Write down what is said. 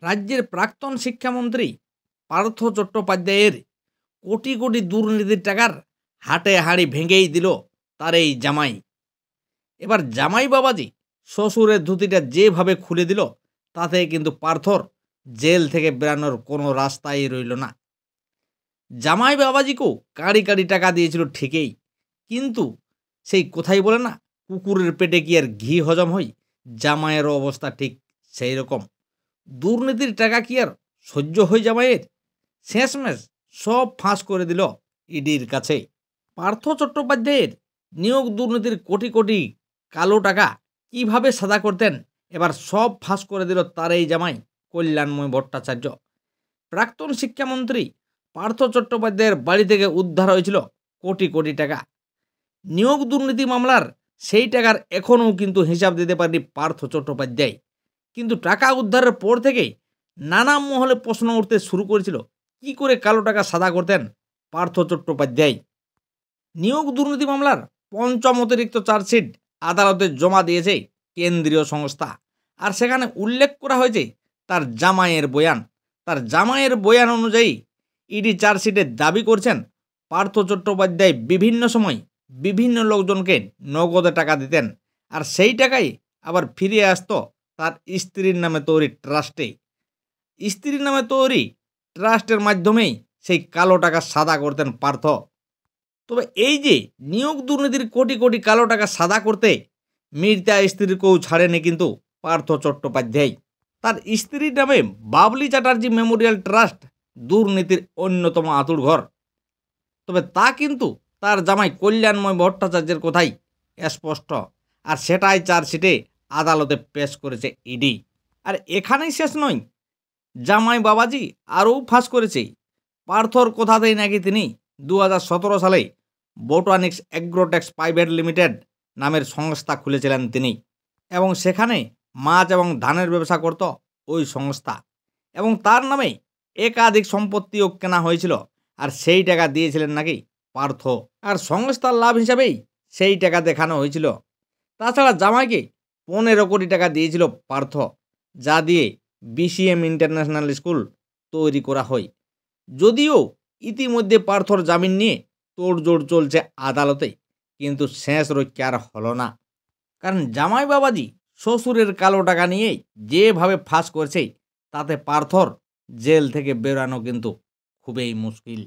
রাজ্যের প্রাক্তন শিক্ষামন্ত্রী পার্থ চট্টোপাধ্যায়ের কোটি কোটি দুর্নীতির টাকার হাটে হাঁড়ি ভেঙেই দিল তার এই জামাই। এবার জামাই বাবাজি শ্বশুরের ধুতিটা যেভাবে খুলে দিল, তাতে কিন্তু পার্থর জেল থেকে বেরানোর কোনো রাস্তাই রইল না। জামাই বাবাজিকেও কাঁড়ি কাঁড়ি টাকা দিয়েছিল ঠিকই, কিন্তু সেই কোথায় বলে না, কুকুরের পেটে কি আর ঘি হজম হয়? জামাইয়েরও অবস্থা ঠিক সেই রকম। দুর্নীতির টাকা কি আর সহ্য হয়ে জামাইয়ের? শেষমেশ সব ফাঁস করে দিল ইডির কাছে। পার্থ চট্টোপাধ্যায়ের নিয়োগ দুর্নীতির কোটি কোটি কালো টাকা কিভাবে সাদা করতেন, এবার সব ফাঁস করে দিল তার এই জামাই কল্যাণময় ভট্টাচার্য। প্রাক্তন শিক্ষামন্ত্রী পার্থ চট্টোপাধ্যায়ের বাড়ি থেকে উদ্ধার হয়েছিল কোটি কোটি টাকা। নিয়োগ দুর্নীতি মামলার সেই টাকার এখনও কিন্তু হিসাব দিতে পারেনি পার্থ চট্টোপাধ্যায়। কিন্তু টাকা উদ্ধারের পর থেকেই নানা মহলে প্রশ্ন উঠতে শুরু করেছিল, কি করে কালো টাকা সাদা করতেন পার্থ চট্টোপাধ্যায়। নিয়োগ দুর্নীতি মামলার পঞ্চম অতিরিক্ত চার্জশিট আদালতে জমা দিয়েছে কেন্দ্রীয় সংস্থা, আর সেখানে উল্লেখ করা হয়েছে তার জামাইয়ের বয়ান অনুযায়ী ইডি চার্জশিটে দাবি করছেন পার্থ চট্টোপাধ্যায় বিভিন্ন সময় বিভিন্ন লোকজনকে নগদে টাকা দিতেন, আর সেই টাকাই আবার ফিরে আসতো তার স্ত্রীর নামে তৈরি ট্রাস্টে। স্ত্রীর নামে তৈরি ট্রাস্টের মাধ্যমেই সেই কালো টাকা সাদা করতেন পার্থ। তবে এই যে নিয়োগ দুর্নীতির কোটি কোটি কালো টাকা সাদা করতে মৃতা স্ত্রীকেও ছাড়েনি কিন্তু পার্থ চট্টোপাধ্যায়। তার স্ত্রীর নামে বাবলি চ্যাটার্জি মেমোরিয়াল ট্রাস্ট দুর্নীতির অন্যতম আঁতুড়ঘর। তবে তা কিন্তু তার জামাই কল্যাণময় ভট্টাচার্যের কথাই স্পষ্ট, আর সেটাই চার্জশিটে আদালতে পেশ করেছে ইডি। আর এখানেই শেষ নয়, জামাই বাবাজি আরও ফাঁস করেছে পার্থর কথাতেই নাকি তিনি 2017 সালে বোটানিক্স অ্যাগ্রোটেক্স প্রাইভেট লিমিটেড নামের সংস্থা খুলেছিলেন তিনি, এবং সেখানে মাছ এবং ধানের ব্যবসা করত ওই সংস্থা, এবং তার নামে একাধিক সম্পত্তিও কেনা হয়েছিল, আর সেই টাকা দিয়েছিলেন নাকি পার্থ, আর সংস্থার লাভ হিসাবেই সেই টাকা দেখানো হয়েছিল। তাছাড়া জামাইকে 15 কোটি টাকা দিয়েছিল পার্থ, যা দিয়ে বিসিএম ইন্টারন্যাশনাল স্কুল তৈরি করা হয়। যদিও ইতিমধ্যে পার্থর জামিন নিয়ে তোড়জোড় চলছে আদালতে, কিন্তু শেষ রক্ষা আর হলো না। কারণ জামাই বাবাজি শ্বশুরের কালো টাকা নিয়ে যেভাবে ফাঁস করছে, তাতে পার্থর জেল থেকে বেরোনো কিন্তু খুবই মুশকিল।